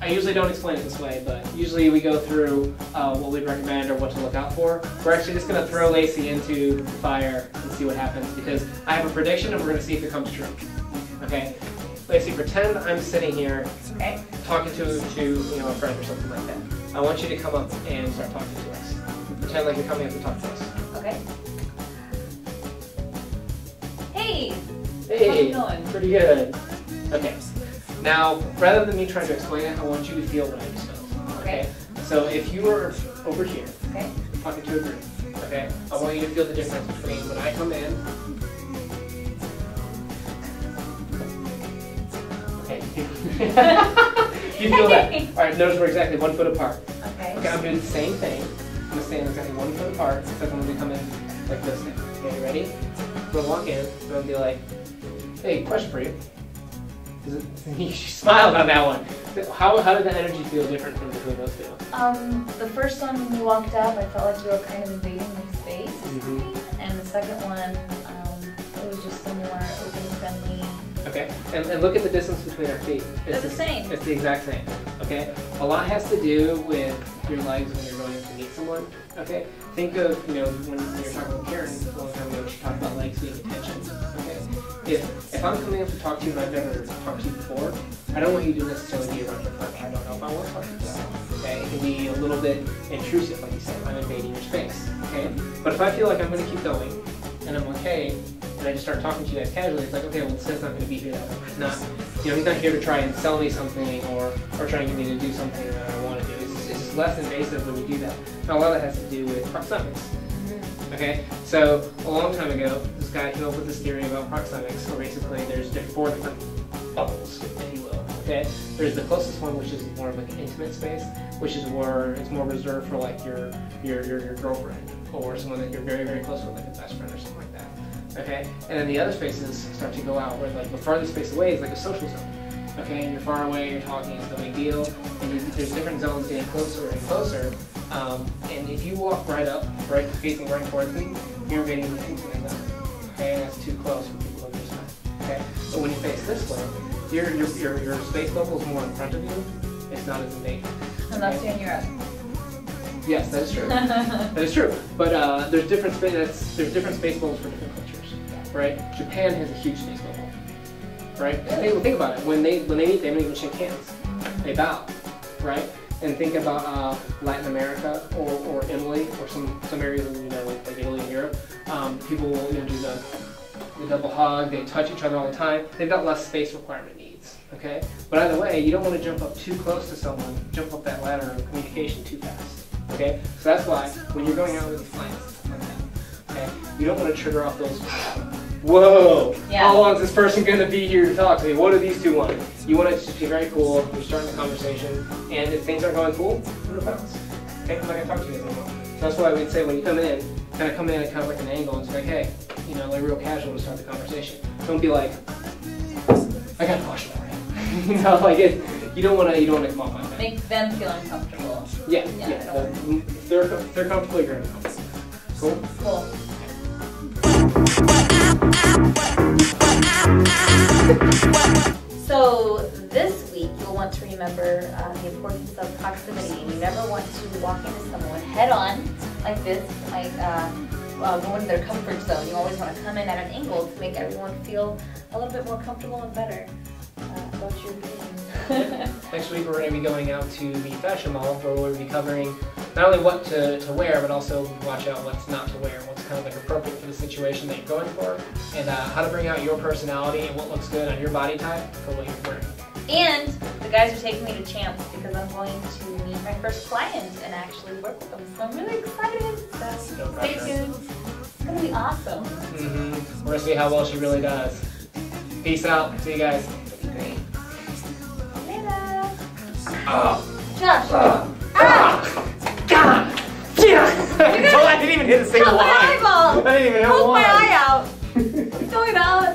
I usually don't explain it this way, but usually we go through what we'd recommend or what to look out for. We're actually just going to throw Lacey into the fire and see what happens because I have a prediction and we're going to see if it comes true. Okay? Lacey, pretend I'm sitting here talking to a friend or something like that. I want you to come up and start talking to us. Pretend like you're coming up to talk to us. Okay. Hey! Hey! How's it going? Pretty good. Okay. Now, rather than me trying to explain it, I want you to feel what I just felt. Okay? So if you were over here, talking to a group, okay, I want you to feel the difference between when I come in. Okay. You feel that? Alright, notice we're exactly 1 foot apart. Okay, I'm doing the same thing. I'm going to stand exactly 1 foot apart, except I'm going to come in like this now. Okay, you ready? I'm going to walk in, I'm going to be like, hey, question for you. She smiled on that one. How did the energy feel different from between those two? The first one when you walked up, I felt like you were kind of invading my space. And the second one, it was just some more open, friendly. Okay, and look at the distance between our feet. It's the same. It's the exact same. Okay, a lot has to do with your legs when you're going to meet someone. Okay, think of when you're talking with Karen a long time ago, she talked about legs being attention. Okay, if I'm coming up to talk to you and I've never talked to you before, I don't want you to necessarily be around your friend. I don't know if I want to talk to you. Okay, it can be a little bit intrusive, like you said. I'm invading your space. Okay, but if I feel like I'm going to keep going and I'm okay, and I just start talking to you guys casually, it's like, okay, well, this guy's not going to be here that way. Not, he's not here to try and sell me something or try and get me to do something that I want to do. It's just less invasive when you do that. Now, a lot of that has to do with proxemics. Okay, so a long time ago, this guy came up with this theory about proxemics, where basically there's 4 different bubbles, if you will. Okay, there's the closest one, which is more of like an intimate space, which is where it's more reserved for like your girlfriend or someone that you're very, very close with, like a best friend or something like that. Okay, and then the other spaces start to go out where like the farthest space away is like a social zone. Okay, and you're far away, you're talking, it's no big deal, and there's different zones getting closer and closer. And if you walk right up, facing right towards me, you're getting the intimate zone. Okay, and that's too close for people on your side. Okay, but when you face this way, your space bubble is more in front of you. It's not as invasive. And that's in Europe. Yes, that is true. That is true. But there's different space bubbles for different cultures. Right? Japan has a huge space bubble. Right? Really? Think about it. When they meet, they don't even shake hands. They bow. Right? And think about Latin America or Italy or some areas like Italy and Europe. People will do the double hug. They touch each other all the time. They've got less space requirement needs. Okay? But either way, you don't want to jump up too close to someone. Jump up that ladder of communication too fast. Okay? So that's why when you're going out with friends like that, okay, you don't want to trigger off those. Whoa! Yeah. How long is this person going to be here to talk to me? What do these two want? You want it to be very cool. You're starting the conversation, and if things aren't going cool, put it bounce. Okay, I'm not going to talk to you guys anymore. So that's why we'd say when you come in at kind of like an angle and say, like, hey, like real casual to start the conversation. Don't be like, I got a question for you. Like you don't want to come off like that. Make them feel uncomfortable. Yeah. If they're comfortable, you're gonna be comfortable. Cool. So this week you'll want to remember the importance of proximity. You never want to walk into someone head on like this, go into their comfort zone. You always want to come in at an angle to make everyone feel a little bit more comfortable and better about your being. Next week we're going to be going out to the fashion mall where we'll be covering not only what to wear, but also watch out what's not to wear, what's kind of like appropriate for the situation that you're going for, and how to bring out your personality and what looks good on your body type for what you're wearing. And the guys are taking me to Champs because I'm going to meet my first client and actually work with them. So I'm really excited. So stay tuned. It's going to be awesome. We're going to see how well she really does. Peace out. See you guys. Great. Later. Josh. God! I didn't even hit a single line. Cut my eyeball! I didn't even hit one. Poke my eye out. What's going on?